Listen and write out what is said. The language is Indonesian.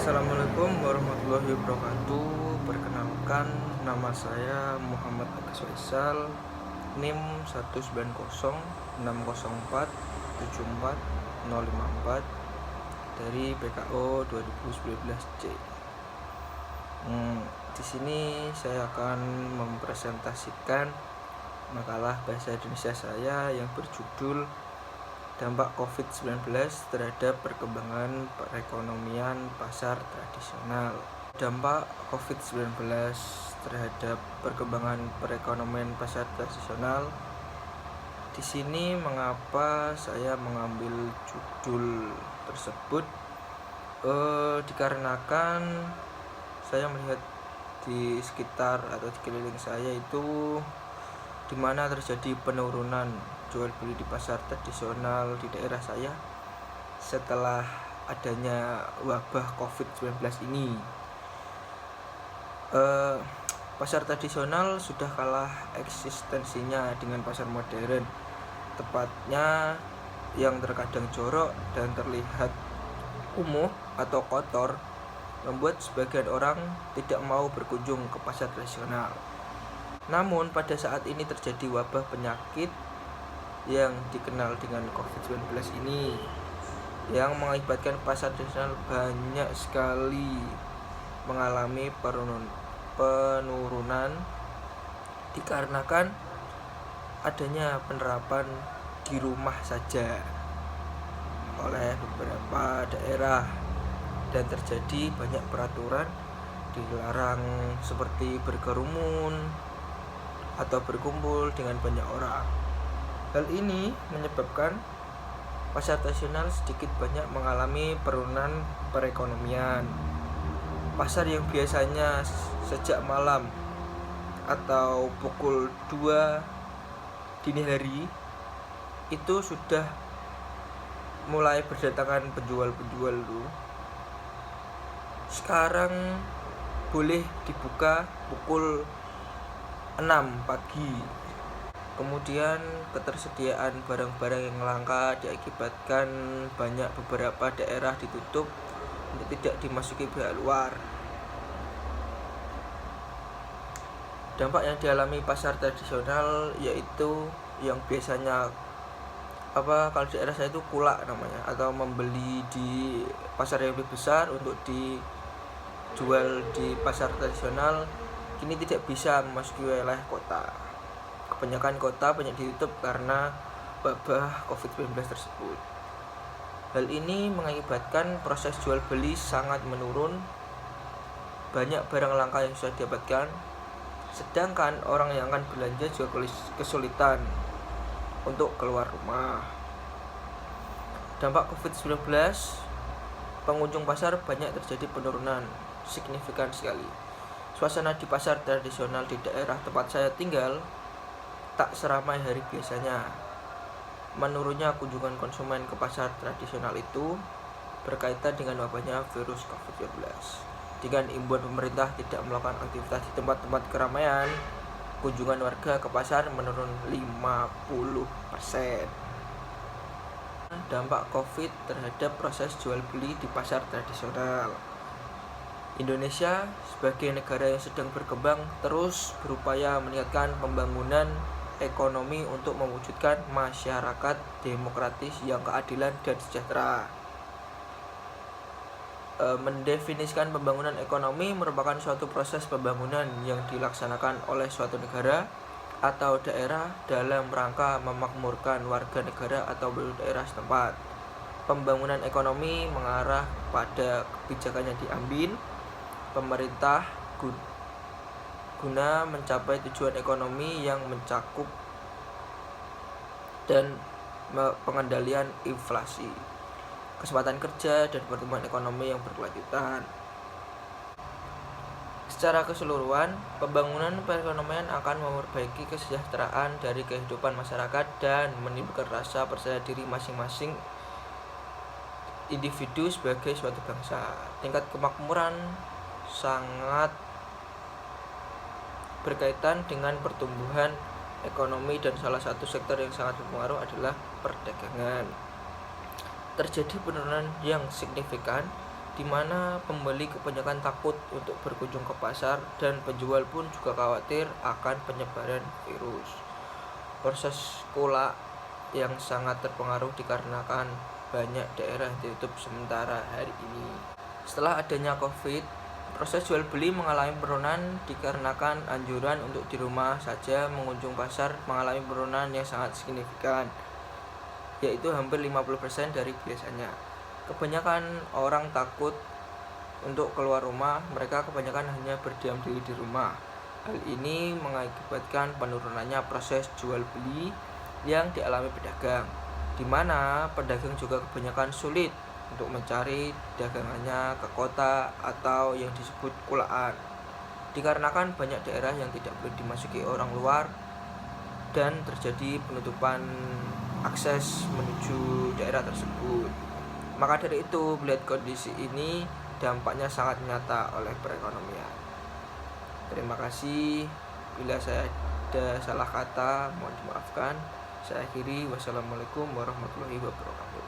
Assalamualaikum warahmatullahi wabarakatuh. Perkenalkan, nama saya Muhammad Agus Faisal, NIM 190460474 dari PKO 2019C. Di sini saya akan mempresentasikan makalah bahasa Indonesia saya yang berjudul Dampak COVID-19 terhadap perkembangan perekonomian pasar tradisional. Dampak COVID-19 terhadap perkembangan perekonomian pasar tradisional. Di sini mengapa saya mengambil judul tersebut? Dikarenakan saya melihat di sekitar atau di keliling saya itu di mana terjadi penurunan jual beli di pasar tradisional di daerah saya setelah adanya wabah COVID-19 ini. Pasar tradisional sudah kalah eksistensinya dengan pasar modern, tepatnya yang terkadang jorok dan terlihat kumuh atau kotor membuat sebagian orang tidak mau berkunjung ke pasar tradisional. Namun pada saat ini terjadi wabah penyakit yang dikenal dengan COVID-19 ini yang mengakibatkan pasar tradisional banyak sekali mengalami penurunan dikarenakan adanya penerapan di rumah saja oleh beberapa daerah dan terjadi banyak peraturan dilarang seperti berkerumun atau berkumpul dengan banyak orang. Hal ini menyebabkan pasar tradisional sedikit banyak mengalami penurunan perekonomian. Pasar yang biasanya sejak malam atau pukul 2 dini hari itu sudah mulai berdatangan penjual-penjual dulu. Sekarang boleh dibuka pukul 6 pagi. Kemudian ketersediaan barang-barang yang langka diakibatkan banyak beberapa daerah ditutup untuk tidak dimasuki pihak luar. Dampak yang dialami pasar tradisional yaitu yang biasanya kalau di daerah saya itu kulak namanya, atau membeli di pasar yang lebih besar untuk dijual di pasar tradisional kini tidak bisa memasuki wilayah kota. Kebanyakan kota banyak ditutup karena wabah COVID-19 tersebut. Hal ini mengakibatkan proses jual beli sangat menurun. Banyak barang langka yang sudah didapatkan, sedangkan orang yang akan belanja juga kesulitan untuk keluar rumah. Dampak COVID-19, pengunjung pasar banyak terjadi penurunan signifikan sekali. Suasana di pasar tradisional di daerah tempat saya tinggal tak seramai hari biasanya. Menurunnya kunjungan konsumen ke pasar tradisional itu berkaitan dengan wabahnya virus COVID-19. Dengan imbauan pemerintah tidak melakukan aktivitas di tempat-tempat keramaian, kunjungan warga ke pasar menurun 50%. Dampak COVID terhadap proses jual beli di pasar tradisional. Indonesia sebagai negara yang sedang berkembang terus berupaya meningkatkan pembangunan ekonomi untuk mewujudkan masyarakat demokratis yang keadilan dan sejahtera. Mendefinisikan pembangunan ekonomi merupakan suatu proses pembangunan yang dilaksanakan oleh suatu negara atau daerah dalam rangka memakmurkan warga negara atau daerah setempat. Pembangunan ekonomi mengarah pada kebijakan yang diambil pemerintah guna mencapai tujuan ekonomi yang mencakup dan pengendalian inflasi, kesempatan kerja, dan pertumbuhan ekonomi yang berkelanjutan. Secara keseluruhan, pembangunan perekonomian akan memperbaiki kesejahteraan dari kehidupan masyarakat dan menimbulkan rasa percaya diri masing-masing individu sebagai suatu bangsa. Tingkat kemakmuran sangat berkaitan dengan pertumbuhan ekonomi dan salah satu sektor yang sangat berpengaruh adalah perdagangan. Terjadi penurunan yang signifikan di mana pembeli kebanyakan takut untuk berkunjung ke pasar dan penjual pun juga khawatir akan penyebaran virus. Proses kulak yang sangat terpengaruh dikarenakan banyak daerah ditutup sementara hari ini. Setelah adanya COVID, proses jual beli mengalami penurunan dikarenakan anjuran untuk di rumah saja. Mengunjung pasar mengalami penurunan yang sangat signifikan, yaitu hampir 50% dari biasanya. Kebanyakan orang takut untuk keluar rumah, mereka kebanyakan hanya berdiam diri di rumah. Hal ini mengakibatkan penurunannya proses jual beli yang dialami pedagang, di mana pedagang juga kebanyakan sulit untuk mencari dagangannya ke kota atau yang disebut kulaan, dikarenakan banyak daerah yang tidak boleh dimasuki orang luar dan terjadi penutupan akses menuju daerah tersebut. Maka dari itu, melihat kondisi ini, dampaknya sangat nyata oleh perekonomian. Terima kasih. Bila saya ada salah kata, mohon dimaafkan. Saya akhiri. Wassalamualaikum warahmatullahi wabarakatuh.